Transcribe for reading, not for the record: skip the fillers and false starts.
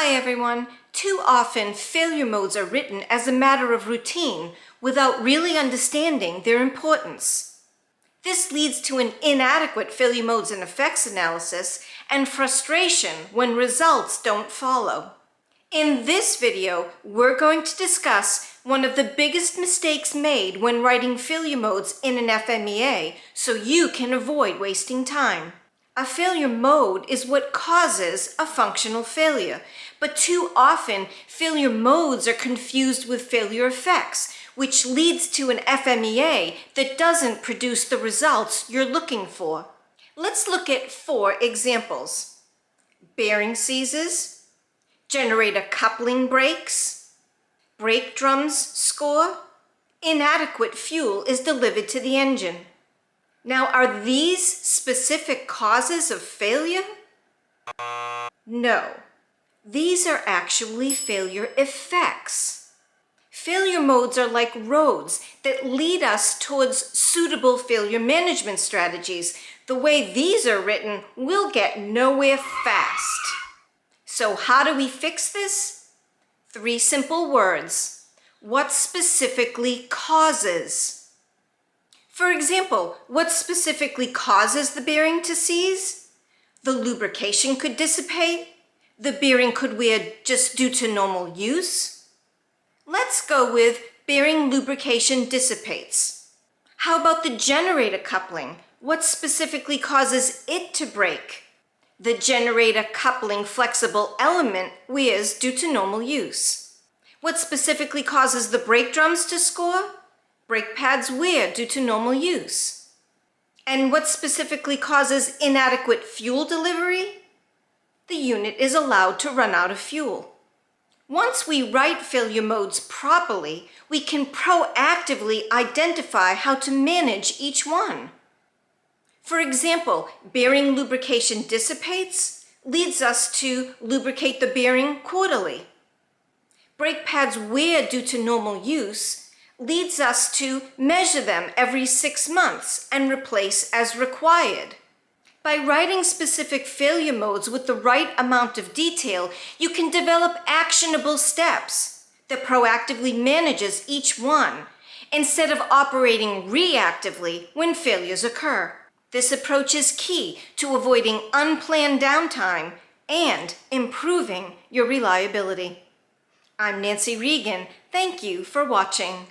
Hi everyone. Too often, failure modes are written as a matter of routine without really understanding their importance. This leads to an inadequate failure modes and effects analysis and frustration when results don't follow. In this video, we're going to discuss one of the biggest mistakes made when writing failure modes in an FMEA so you can avoid wasting time. A failure mode is what causes a functional failure, but too often failure modes are confused with failure effects, which leads to an FMEA that doesn't produce the results you're looking for. Let's look at 4 examples. Bearing seizes, generator coupling breaks, brake drums score, inadequate fuel is delivered to the engine. Now, are these specific causes of failure? No. These are actually failure effects. Failure modes are like roads that lead us towards suitable failure management strategies. The way these are written, we'll get nowhere fast. So how do we fix this? 3 simple words. What specifically causes? For example, what specifically causes the bearing to seize? The lubrication could dissipate. The bearing could wear just due to normal use. Let's go with bearing lubrication dissipates. How about the generator coupling? What specifically causes it to break? The generator coupling flexible element wears due to normal use. What specifically causes the brake drums to score? Brake pads wear due to normal use. And what specifically causes inadequate fuel delivery? The unit is allowed to run out of fuel. Once we write failure modes properly, we can proactively identify how to manage each one. For example, bearing lubrication dissipates leads us to lubricate the bearing quarterly. Brake pads wear due to normal use leads us to measure them every 6 months and replace as required. By writing specific failure modes with the right amount of detail, you can develop actionable steps that proactively manages each one instead of operating reactively when failures occur. This approach is key to avoiding unplanned downtime and improving your reliability. I'm Nancy Regan. Thank you for watching.